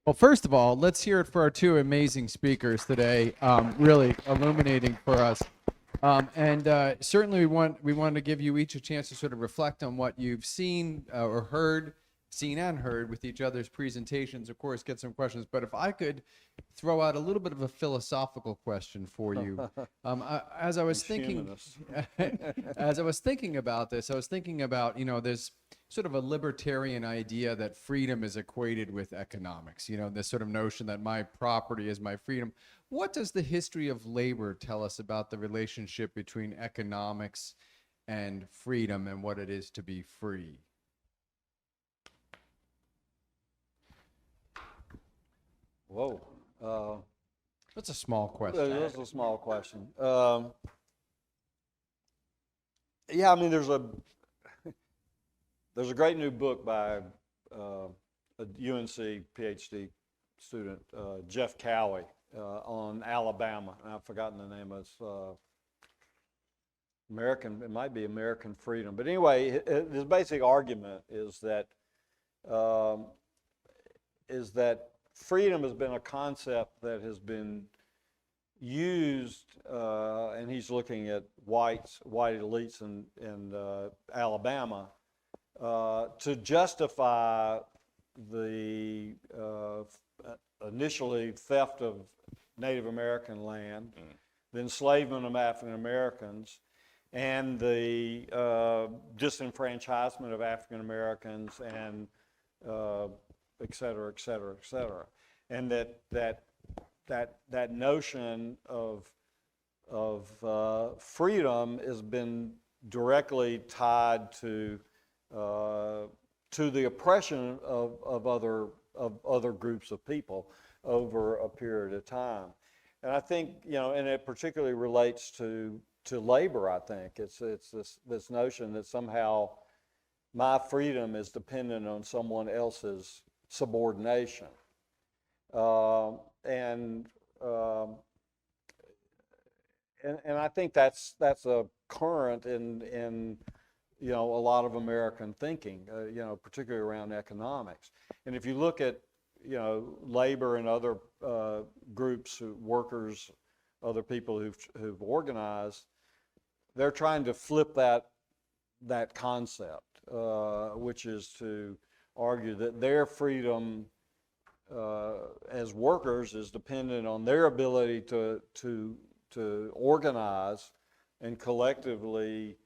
Well, first of all, let's hear it for our two amazing speakers today, really illuminating for us. And certainly, we want to give you each a chance to sort of reflect on what you've seen or heard, seen and heard with each other's presentations. Of course, get some questions. But if I could throw out a little bit of a philosophical question for you, as I was thinking, as I was thinking about this, I was thinking about there's sort of a libertarian idea that freedom is equated with economics. This sort of notion that my property is my freedom. What does the history of labor tell us about the relationship between economics and freedom and what it is to be free? Whoa. That's a small question. That's a small question. Yeah, I mean, there's a great new book by a UNC PhD student, Jeff Cowie, on Alabama, and I've forgotten the name of it. It might be American Freedom. But anyway, his basic argument is that freedom has been a concept that has been used, and he's looking at white elites in Alabama, to justify the initially theft of Native American land, the enslavement of African Americans, and the disenfranchisement of African Americans, and et cetera, et cetera, et cetera. And that notion of freedom has been directly tied to the oppression of other groups of people over a period of time. And I think, and it particularly relates to labor. I think it's this notion that somehow my freedom is dependent on someone else's subordination, and I think that's a current in a lot of American thinking, particularly around economics. And if you look at labor and other groups, workers, other people who've organized, they're trying to flip that concept, which is to argue that their freedom as workers is dependent on their ability to organize and collectively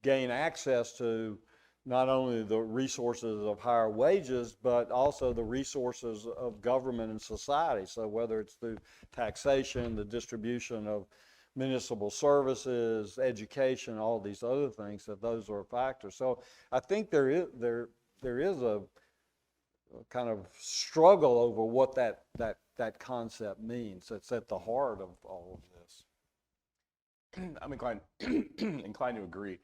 gain access to not only the resources of higher wages, but also the resources of government and society. So whether it's through taxation, the distribution of municipal services, education, all these other things, that those are factors. So I think there is a kind of struggle over what that concept means. It's at the heart of all of this. I'm inclined to agree.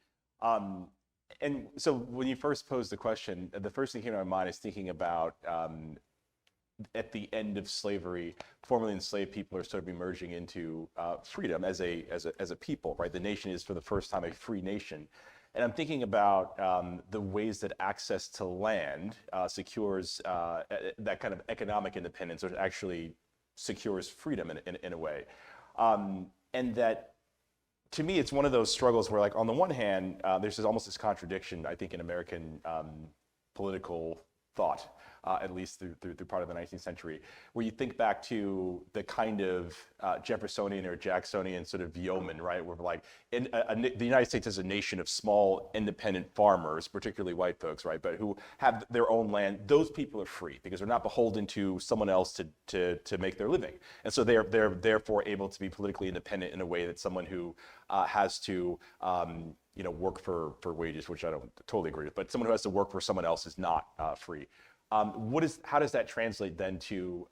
And so when you first posed the question, the first thing that came to my mind is thinking about at the end of slavery, formerly enslaved people are sort of emerging into freedom as a people, right? The nation is for the first time a free nation. And I'm thinking about the ways that access to land secures that kind of economic independence, or actually secures freedom in a way. And that, to me, it's one of those struggles where, like, on the one hand, there's almost this contradiction, I think, in American political thought, at least through part of the 19th century, where you think back to the kind of Jeffersonian or Jacksonian sort of yeoman, right? Where, like, the United States is a nation of small, independent farmers, particularly white folks, right? But who have their own land. Those people are free because they're not beholden to someone else to make their living. And so they're therefore able to be politically independent in a way that someone who has to work for wages, which I don't totally agree with, but someone who has to work for someone else is not free. How does that translate then to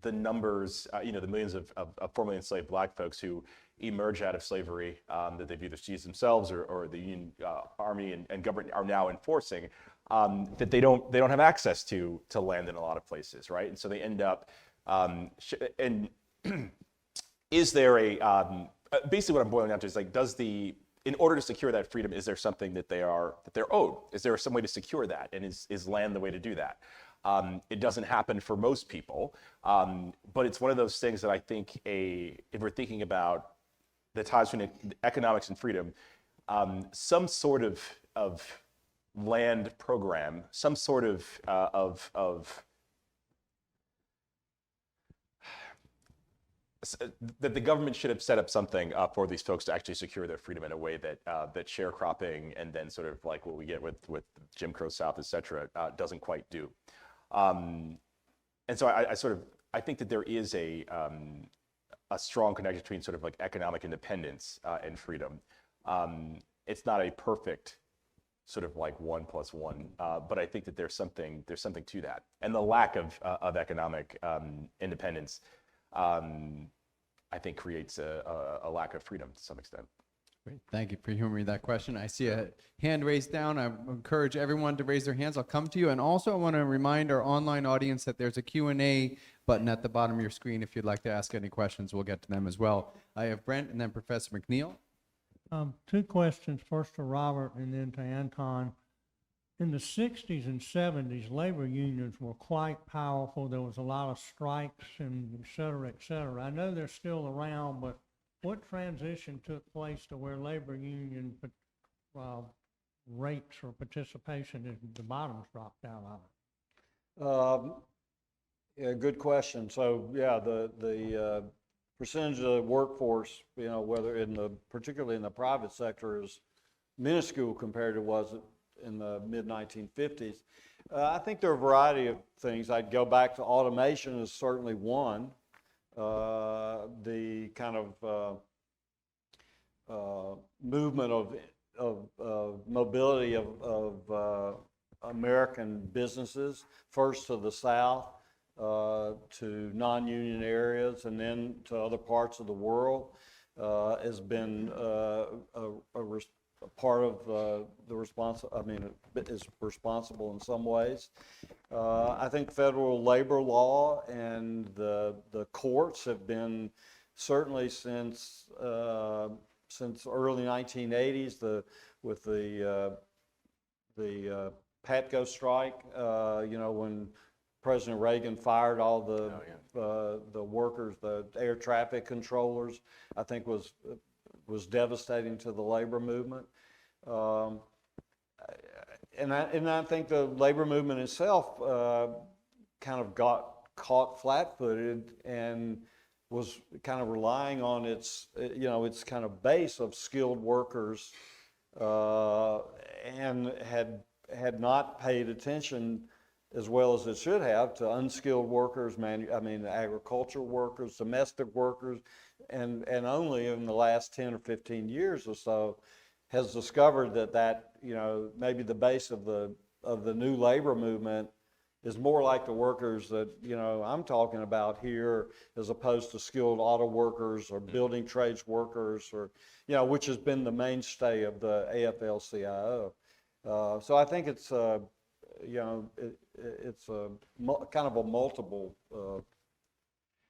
the numbers, the millions of formerly enslaved black folks who emerge out of slavery, that they've either seized themselves or the Union Army and government are now enforcing, that they don't have access to land in a lot of places, right? And so they end up, and is there a basically what I'm boiling down to is, like, in order to secure that freedom, is there something that they're owed? Is there some way to secure that? And is land the way to do that? It doesn't happen for most people, but it's one of those things that I think if we're thinking about the ties between economics and freedom, some sort of land program, some sort of that the government should have set up something for these folks to actually secure their freedom in a way that that sharecropping and then sort of like what we get with Jim Crow South, et cetera, doesn't quite do. And so I think that there is a strong connection between sort of like economic independence and freedom. It's not a perfect sort of like 1 + 1, but I think that there's something to that, and the lack of economic independence, I think, creates a lack of freedom to some extent. Great. Thank you for humoring that question. I see a hand raised down. I encourage everyone to raise their hands. I'll come to you. And also I want to remind our online audience that there's a Q&A button at the bottom of your screen. If you'd like to ask any questions, we'll get to them as well. I have Brent and then Professor McNeil. Two questions, first to Robert and then to Anton. In the 60s and 70s, labor unions were quite powerful. There was a lot of strikes and et cetera, et cetera. I know they're still around, but what transition took place to where labor union rates or participation, the bottoms dropped out of it? Yeah, good question. So yeah, the percentage of the workforce, whether particularly in the private sector, is minuscule compared to what was in the mid-1950s. I think there are a variety of things. I'd go back to automation is certainly one. The kind of movement of mobility of American businesses, first to the South, to non-union areas, and then to other parts of the world, has been a part of the response. I mean, it is responsible in some ways. I think federal labor law and the courts have been, certainly since early 1980s, with the Patco strike, when President Reagan fired all the workers, the air traffic controllers, I think was devastating to the labor movement. And I think the labor movement itself kind of got caught flat-footed and was kind of relying on its kind of base of skilled workers, and had not paid attention as well as it should have to unskilled workers, agricultural workers, domestic workers, and only in the last 10 or 15 years or so has discovered that maybe the base of the new labor movement is more like the workers that I'm talking about here, as opposed to skilled auto workers or building trades workers, or which has been the mainstay of the AFL-CIO. So I think it's it's a kind of a multiple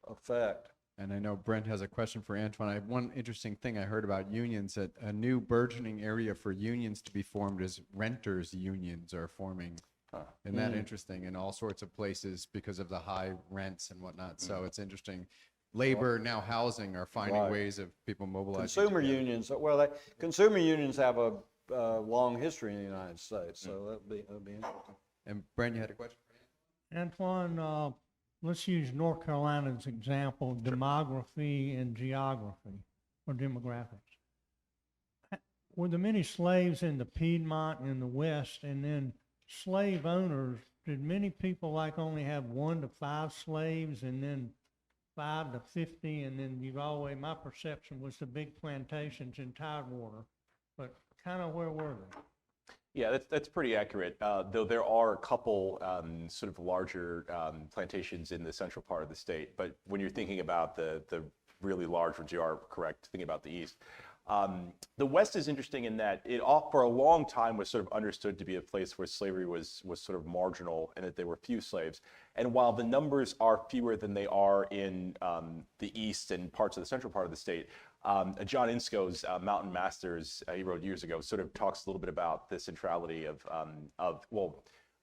effect. And I know Brent has a question for Antwain. I have one interesting thing I heard about unions, that a new burgeoning area for unions to be formed is renters unions are forming. Isn't that interesting? In all sorts of places because of the high rents and whatnot. So it's interesting. Labor, now housing, are finding ways of people mobilizing. Consumer unions, consumer unions have a long history in the United States, so that'd be interesting. And Brent, you had a question for Antwain, let's use North Carolina as example, demography and geography, or demographics. Were there many slaves in the Piedmont and the West, and then slave owners, did many people only have 1 to 5 slaves, and then 5 to 50, and then my perception was the big plantations in Tidewater, but kind of where were they? Yeah, that's pretty accurate. Though there are a couple sort of larger plantations in the central part of the state. But when you're thinking about the really large, which you are correct, thinking about the East, the West is interesting in that it for a long time was sort of understood to be a place where slavery was sort of marginal, and that there were few slaves. And while the numbers are fewer than they are in the East and parts of the central part of the state, John Inscoe's Mountain Masters, he wrote years ago, sort of talks a little bit about the centrality of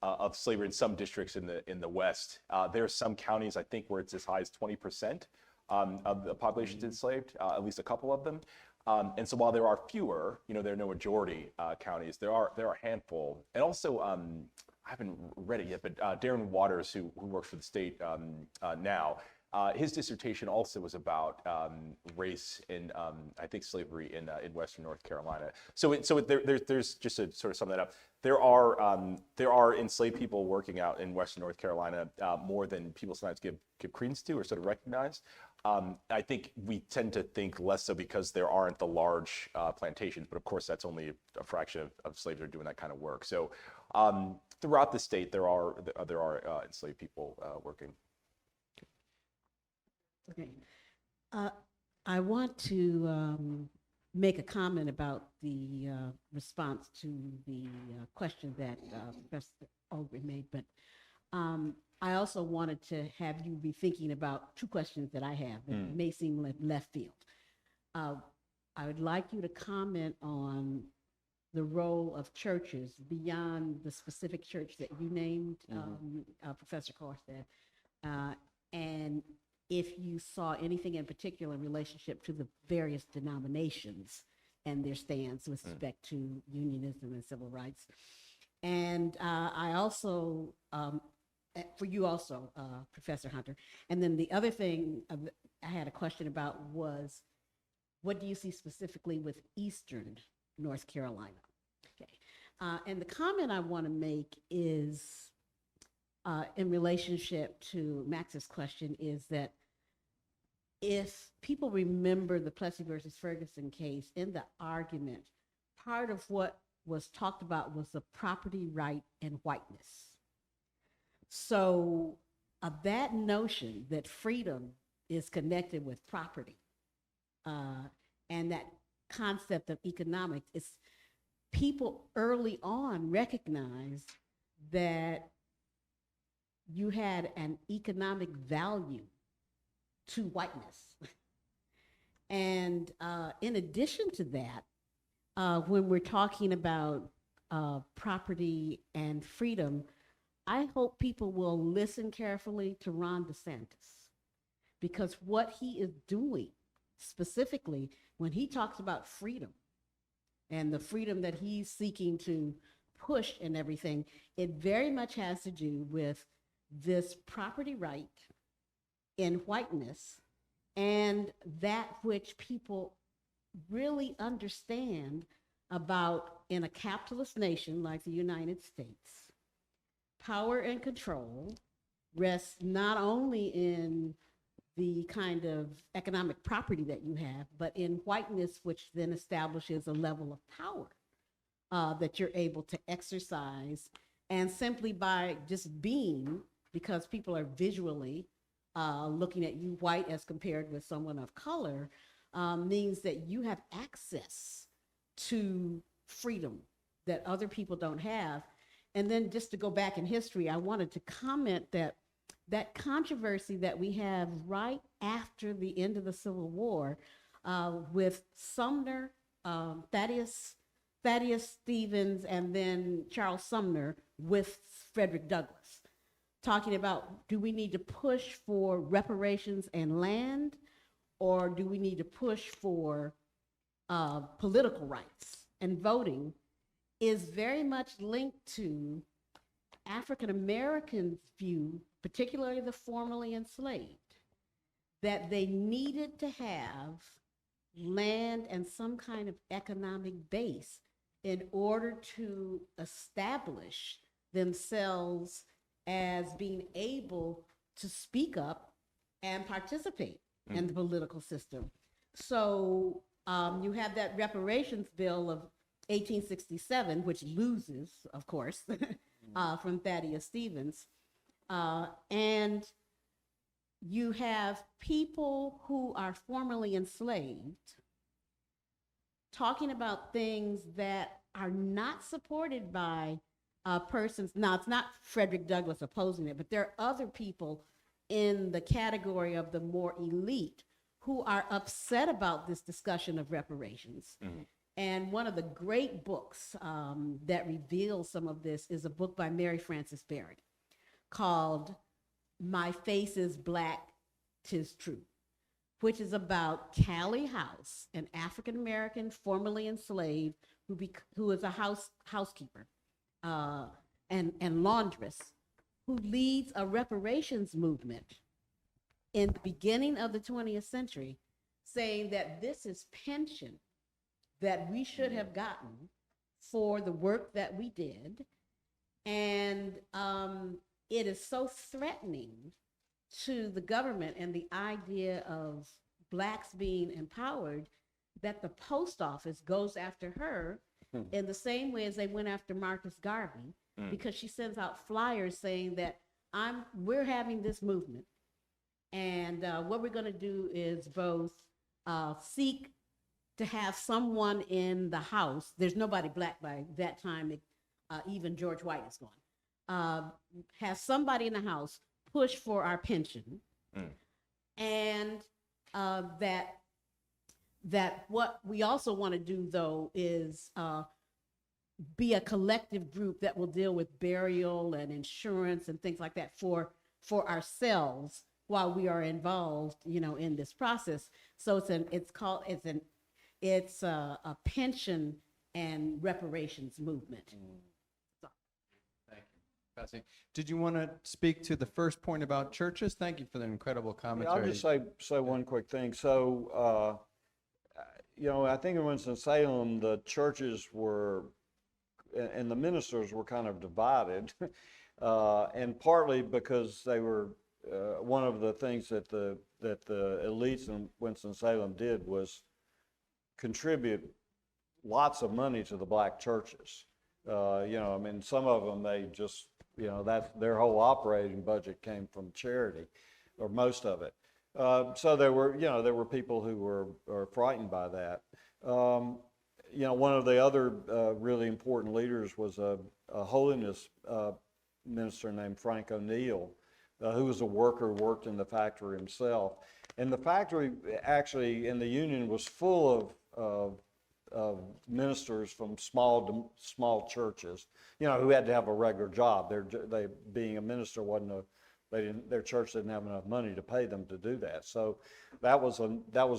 of slavery in some districts in the West. There are some counties, I think, where it's as high as 20% of the population's enslaved, at least a couple of them. And so while there are fewer, there are no majority counties, there are a handful. And also, I haven't read it yet, but Darren Waters, who works for the state now, his dissertation also was about race and I think slavery in Western North Carolina. There's just to sort of sum that up. There are enslaved people working out in Western North Carolina more than people sometimes give credence to or sort of recognize. I think we tend to think less so because there aren't the large plantations, but of course that's only a fraction of slaves that are doing that kind of work. So throughout the state, there are enslaved people working. Okay. I want to make a comment about the response to the question that Professor Ogre made, but I also wanted to have you be thinking about two questions that I have that may seem left field. I would like you to comment on the role of churches beyond the specific church that you named, Professor Corstead, and if you saw anything in particular in relationship to the various denominations and their stance with respect to unionism and civil rights. And I also, for you also, Professor Hunter, and then the other thing I had a question about was, what do you see specifically with Eastern North Carolina? Okay. And the comment I want to make is, in relationship to Max's question, is that if people remember the Plessy versus Ferguson case, in the argument, part of what was talked about was the property right and whiteness. So that notion that freedom is connected with property and that concept of economics, is people early on recognized that you had an economic value to whiteness. And in addition to that, when we're talking about property and freedom, I hope people will listen carefully to Ron DeSantis, because what he is doing specifically when he talks about freedom and the freedom that he's seeking to push and everything, it very much has to do with this property right in whiteness, and that which people really understand about, in a capitalist nation like the United States, power and control rests not only in the kind of economic property that you have, but in whiteness, which then establishes a level of power that you're able to exercise. And simply by just being, because people are visually looking at you white as compared with someone of color, means that you have access to freedom that other people don't have. And then just to go back in history, I wanted to comment that that controversy that we have right after the end of the Civil War with Sumner, Thaddeus Stevens, and then Charles Sumner with Frederick Douglass, talking about, do we need to push for reparations and land, or do we need to push for political rights and voting, is very much linked to African Americans' view, particularly the formerly enslaved, that they needed to have land and some kind of economic base in order to establish themselves as being able to speak up and participate in the political system. So you have that reparations bill of 1867, which loses, of course, from Thaddeus Stevens. And you have people who are formerly enslaved talking about things that are not supported by persons. Now, it's not Frederick Douglass opposing it, but there are other people in the category of the more elite who are upset about this discussion of reparations. And one of the great books that reveals some of this is a book by Mary Frances Berry called My Face is Black, 'Tis True, which is about Callie House, an African-American formerly enslaved who is a housekeeper and laundress, who leads a reparations movement in the beginning of the 20th century, saying that this is pension that we should have gotten for the work that we did. And it is so threatening to the government and the idea of blacks being empowered that the post office goes after her in the same way as they went after Marcus Garvey, because she sends out flyers saying that we're having this movement, and what we're going to do is both seek to have someone in the House. There's nobody black by that time, even George White is gone. Have somebody in the House push for our pension, and that what we also want to do, though, is be a collective group that will deal with burial and insurance and things like that for ourselves while we are involved, in this process. So it's a pension and reparations movement. Thank you. Fascinating. Did you want to speak to the first point about churches? Thank you for the incredible commentary. I'll just say one quick thing. So, I think in Winston-Salem, the churches were, and the ministers were kind of divided, and partly because they were, one of the things that the elites in Winston-Salem did was contribute lots of money to the black churches. Some of them, they just, that's their whole operating budget came from charity, or most of it. So there were people who were frightened by that. One of the other really important leaders was a holiness minister named Frank O'Neill, who was a worker, worked in the factory himself. And the factory actually in the Union was full of ministers from small churches, who had to have a regular job. They being a minister their church didn't have enough money to pay them to do that. So that was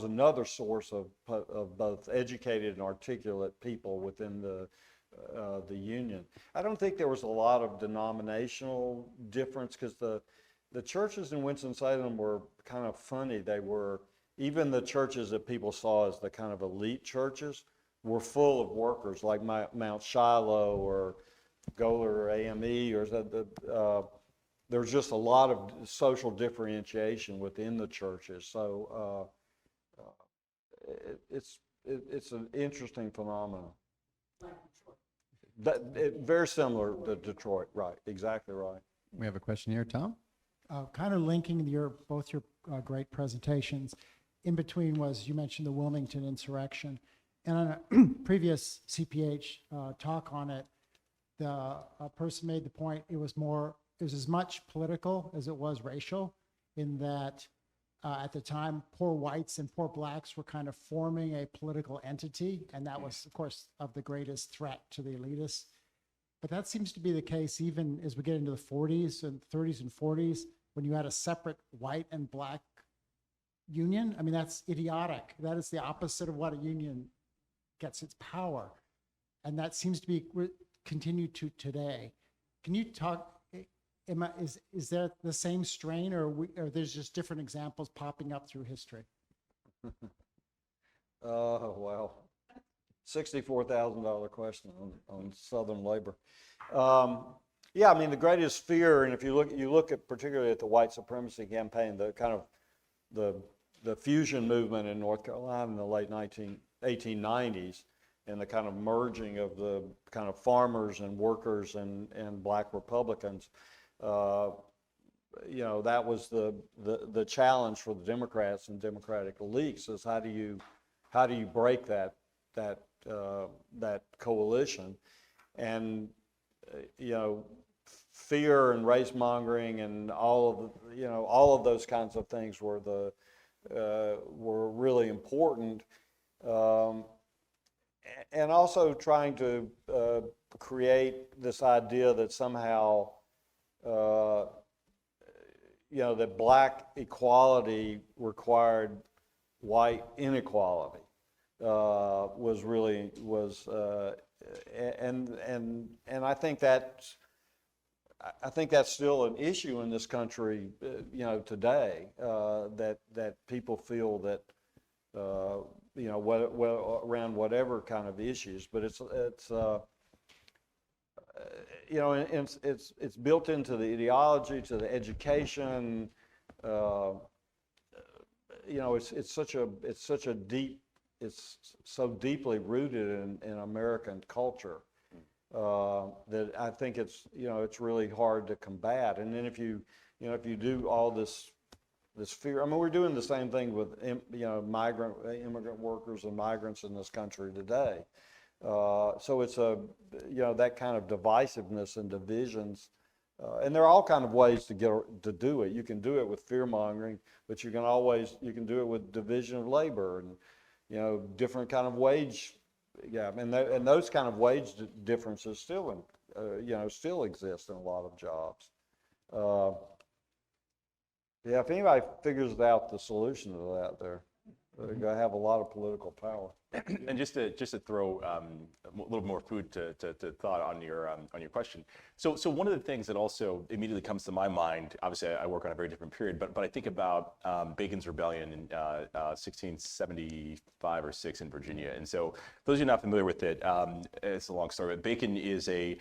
another source of both educated and articulate people within the Union. I don't think there was a lot of denominational difference, because the churches in Winston-Salem were kind of funny. They were, even the churches that people saw as the kind of elite churches were full of workers, like Mount Shiloh or Goler or AME, or there was just a lot of social differentiation within the churches. So it's an interesting phenomenon. Very similar to Detroit, right? Exactly right. We have a question here, Tom. Kind of linking both your great presentations. In between you mentioned the Wilmington insurrection, and on a previous CPH talk on it, the person made the point it was as much political as it was racial, in that at the time, poor whites and poor blacks were kind of forming a political entity, and that was, of course, of the greatest threat to the elitists. But that seems to be the case even as we get into the 40s and 30s and 40s, when you had a separate white and black union. I mean, that's idiotic. That is the opposite of what a union gets its power. And that seems to be continued to today. Can you talk, is there the same strain, or there's just different examples popping up through history? Well, $64,000 question on Southern labor. Yeah, I mean, the greatest fear, and if you look at particularly at the white supremacy campaign, the kind of the fusion movement in North Carolina in the late 1890s, and the kind of merging of the kind of farmers and workers and black Republicans, that was the challenge for the Democrats and Democratic elites, is how do you break that coalition? And fear and race mongering and all of those kinds of things were really important. and also trying to create this idea that somehow, that black equality required white inequality and I think that's still an issue in this country, today, that people feel that, around whatever kind of issues, but it's built into the ideology, to the education. It's so deeply rooted in American culture that I think it's really hard to combat. And then if you do all this fear, I mean, we're doing the same thing with immigrant workers and migrants in this country today. So it's that kind of divisiveness and divisions, and there are all kind of ways to do it. You can do it with fear mongering, but you can do it with division of labor and different kind of wage. Yeah, and those kind of wage differences still exist in a lot of jobs. If anybody figures out the solution to that, they're going to have a lot of political power. And just to throw a little more food to thought on your question. So one of the things that also immediately comes to my mind, obviously I work on a very different period, but I think about Bacon's Rebellion in 1675 or 6 in Virginia. And so those of you not familiar with it, it's a long story, but Bacon is a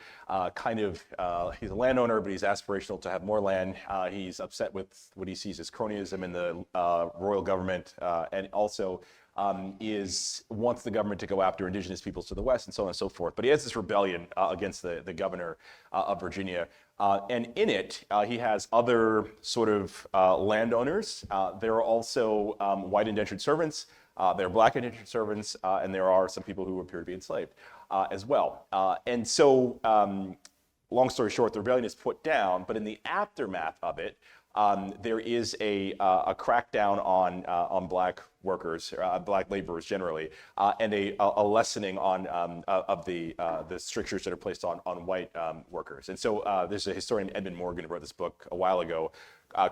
he's a landowner, but he's aspirational to have more land. He's upset with what he sees as cronyism in the royal government, and also wants the government to go after indigenous peoples to the west and so on and so forth. But he has this rebellion against the governor of Virginia. And in it, he has other sort of landowners. There are also white indentured servants. There are black indentured servants. And there are some people who appear to be enslaved as well. And so, long story short, the rebellion is put down. But in the aftermath of it, there is a crackdown on black workers, black laborers generally, and a lessening of the strictures that are placed on white workers. And so there's a historian, Edmund Morgan, who wrote this book a while ago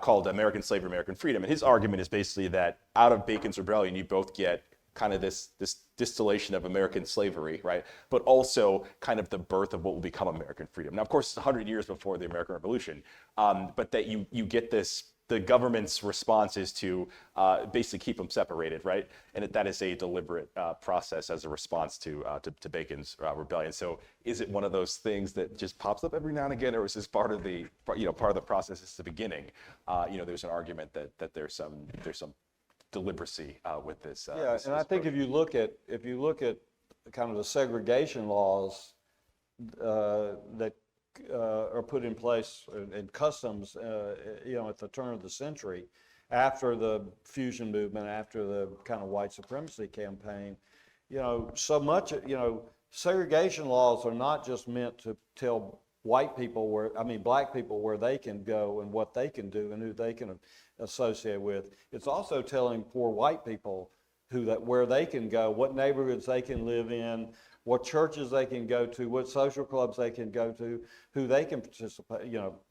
called American Slavery, American Freedom. And his argument is basically that out of Bacon's Rebellion, you both get kind of this distillation of American slavery, right? But also kind of the birth of what will become American freedom. Now, of course, it's 100 years before the American Revolution, but that you get this, the government's response is to basically keep them separated, right? And that is a deliberate process as a response to Bacon's rebellion. So is it one of those things that just pops up every now and again, or is this part of the process is the beginning? There's an argument that there's some deliberacy with this. And I think if you look at kind of the segregation laws that are put in place in customs, at the turn of the century, after the fusion movement, after the kind of white supremacy campaign, so much, segregation laws are not just meant to tell black people where they can go and what they can do and who they can associate with. It's also telling poor white people where they can go, what neighborhoods they can live in, what churches they can go to, what social clubs they can go to, who they can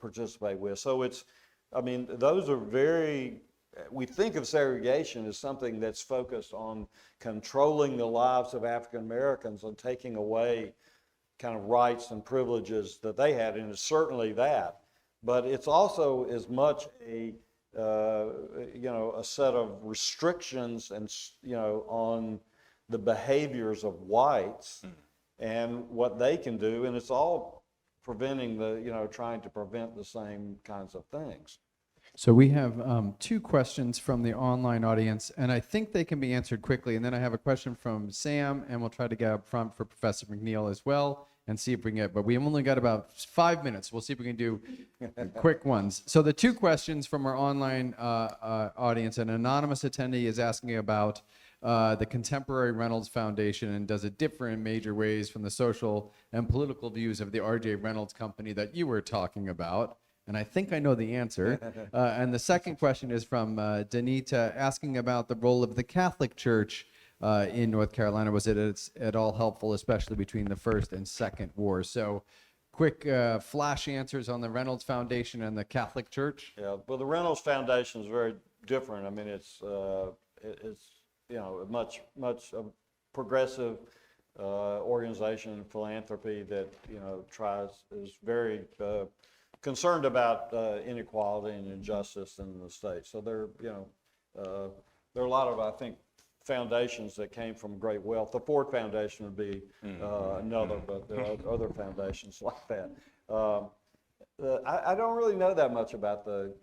participate with. So those are we think of segregation as something that's focused on controlling the lives of African Americans and taking away kind of rights and privileges that they had, and it's certainly that. But it's also as much a set of restrictions and on the behaviors of whites and what they can do, and it's all preventing trying to prevent the same kinds of things. So we have two questions from the online audience, and I think they can be answered quickly. And then I have a question from Sam, and we'll try to get up front for Professor McNeil as well, and see if we can get, but we only got about 5 minutes. We'll see if we can do quick ones. So the two questions from our online audience, an anonymous attendee is asking about the Contemporary Reynolds Foundation, and does it differ in major ways from the social and political views of the R.J. Reynolds Company that you were talking about? And I think I know the answer. And the second question is from Danita, asking about the role of the Catholic Church in North Carolina. Was it at all helpful, especially between the First and Second Wars? So quick flash answers on the Reynolds Foundation and the Catholic Church. Yeah, well, the Reynolds Foundation is very different. I mean, it's a much progressive organization and philanthropy that is very concerned about inequality and injustice in the state. So there are a lot of, I think, foundations that came from great wealth. The Ford Foundation would be another, but there are other foundations like that. I don't really know that much about the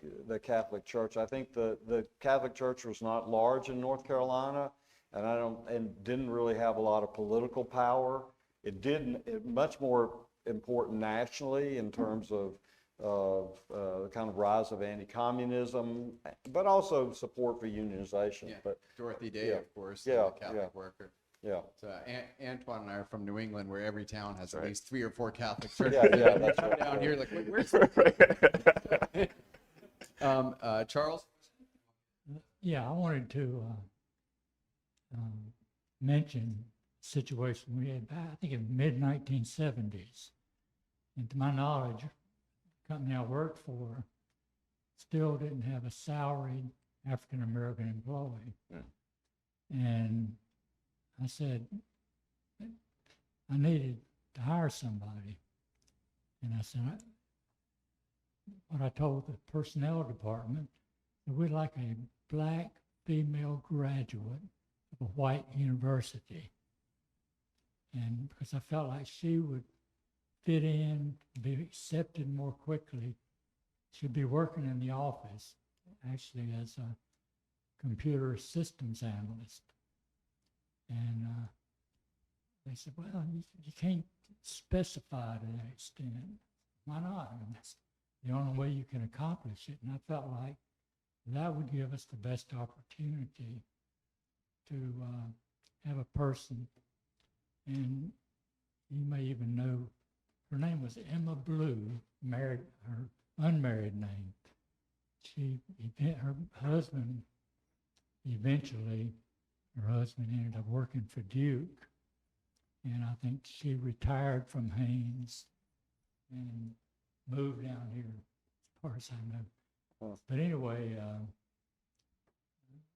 Catholic Church. I think the Catholic Church was not large in North Carolina, and didn't really have a lot of political power. It much more important nationally in terms of the kind of rise of anti-communism, but also support for unionization. Yeah, But Dorothy Day, yeah. of course, Yeah, the Catholic yeah. worker. yeah, So Antwain and I are from New England, where every town has at right. least 3 or 4 Catholic churches. yeah, We that's come right. down here like, wait, where's Charles? Yeah, I wanted to mention a situation we had back, I think in mid-1970s. And to my knowledge, the company I worked for still didn't have a salaried African-American employee. And I said, I needed to hire somebody. And I said, what I told the personnel department, that we'd like a black female graduate of a white university. And because I felt like she would fit in, be accepted more quickly. She'd be working in the office, actually as a computer systems analyst. And they said, well, you can't specify to that extent. Why not? I mean, that's the only way you can accomplish it. And I felt like that would give us the best opportunity to have a person, and you may even know, her name was Emma Blue, married, her unmarried name. Her husband ended up working for Duke, and I think she retired from Haynes and moved down here, as far as I know. But anyway,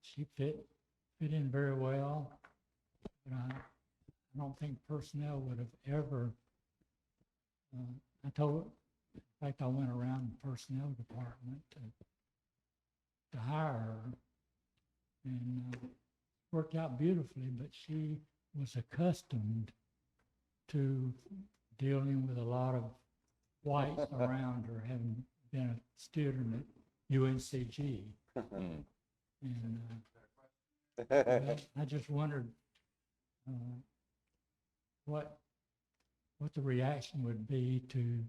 she fit in very well. But I don't think personnel would have ever. In fact, I went around the personnel department to hire her, and worked out beautifully. But she was accustomed to dealing with a lot of whites around her, having been a student at UNCG. And I just wondered what the reaction would be to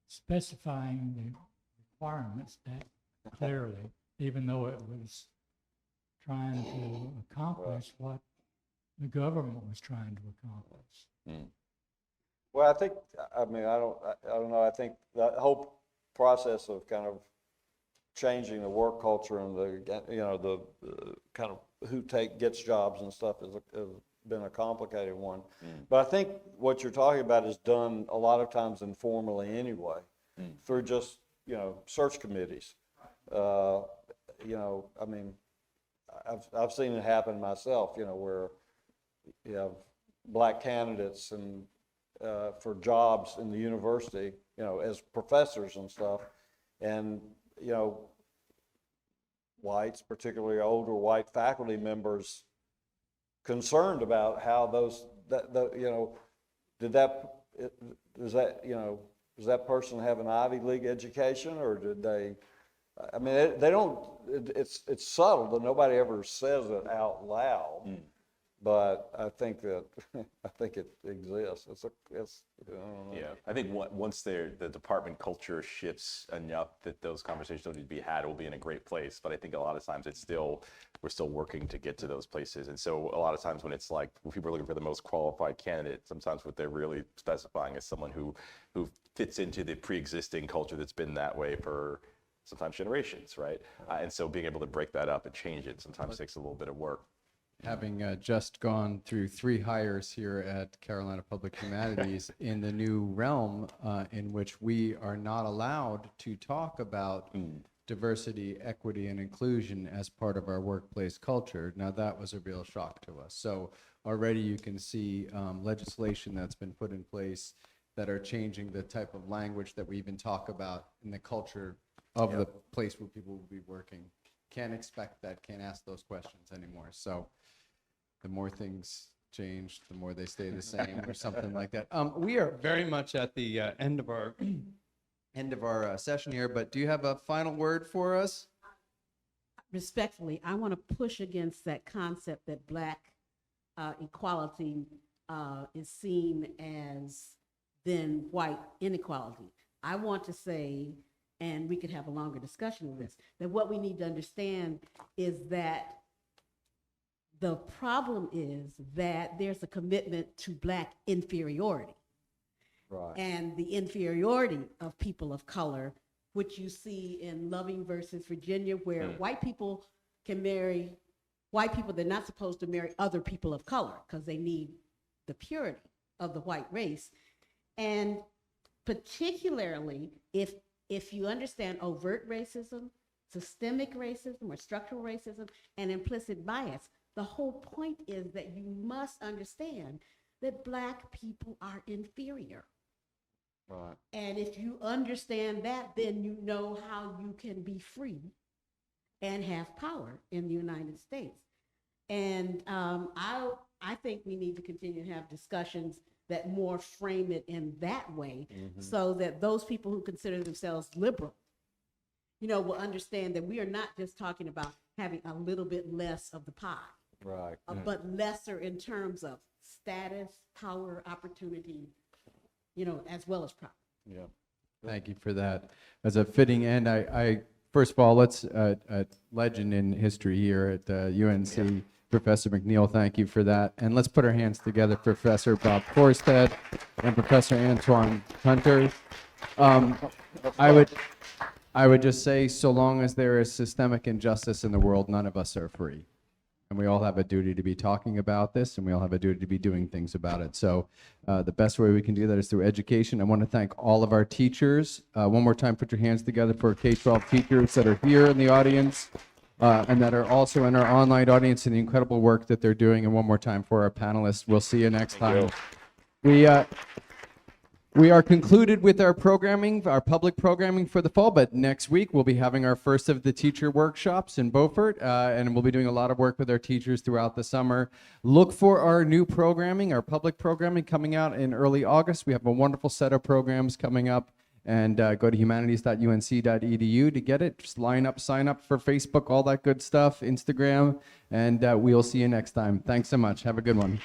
specifying the requirements that clearly, even though it was trying to accomplish what the government was trying to accomplish. Well, I don't know. I think the whole process of kind of changing the work culture and the kind of who gets jobs and stuff has been a complicated one. But I think what you're talking about is done a lot of times informally anyway, through just search committees. I mean, I've seen it happen myself. Where you have black candidates and for jobs in the university, as professors and stuff, and whites, particularly older white faculty members, concerned about how does that person have an Ivy League education, or did they? I mean, they don't. It's subtle, but nobody ever says it out loud. But I think it exists. I don't know. Yeah, I think once the department culture shifts enough that those conversations don't need to be had, it will be in a great place. But I think a lot of times we're still working to get to those places. And so a lot of times when people are looking for the most qualified candidate, sometimes what they're really specifying is someone who fits into the pre-existing culture that's been that way for sometimes generations, right? And so being able to break that up and change it sometimes takes a little bit of work. having just gone through 3 hires here at Carolina Public Humanities in the new realm in which we are not allowed to talk about diversity, equity, and inclusion as part of our workplace culture. Now, that was a real shock to us. So already you can see legislation that's been put in place that are changing the type of language that we even talk about in the culture of the place where people will be working. Can't expect that, can't ask those questions anymore. So the more things change, the more they stay the same or something like that. We are very much at the end of our session here, but do you have a final word for us? Respectfully, I want to push against that concept that Black equality is seen as then white inequality. I want to say, and we could have a longer discussion of this, that what we need to understand is that the problem is that there's a commitment to Black inferiority. Right. And the inferiority of people of color, which you see in Loving versus Virginia, where white people can marry white people. They're not supposed to marry other people of color because they need the purity of the white race. And particularly if you understand overt racism, systemic racism, or structural racism, and implicit bias, the whole point is that you must understand that Black people are inferior. Right. And if you understand that, then you know how you can be free and have power in the United States. And I think we need to continue to have discussions that more frame it in that way, so that those people who consider themselves liberal, will understand that we are not just talking about having a little bit less of the pie, Right. but lesser in terms of status, power, opportunity, as well as profit. Yeah. Thank you for that. As a fitting end, I first of all, let's a legend in history here at UNC, Professor McNeil, thank you for that. And let's put our hands together for Professor Bob Forstead and Professor Antwain Hunter. I would just say, so long as there is systemic injustice in the world, none of us are free. And we all have a duty to be talking about this, and we all have a duty to be doing things about it. So the best way we can do that is through education. I want to thank all of our teachers. One more time, put your hands together for K-12 teachers that are here in the audience and that are also in our online audience, and the incredible work that they're doing. And one more time for our panelists. We'll see you next time. We are concluded with our programming, our public programming for the fall, but next week we'll be having our first of the teacher workshops in Beaufort, and we'll be doing a lot of work with our teachers throughout the summer. Look for our new programming, our public programming coming out in early August. We have a wonderful set of programs coming up, and go to humanities.unc.edu to get it. Just sign up for Facebook, all that good stuff, Instagram, and we'll see you next time. Thanks so much. Have a good one.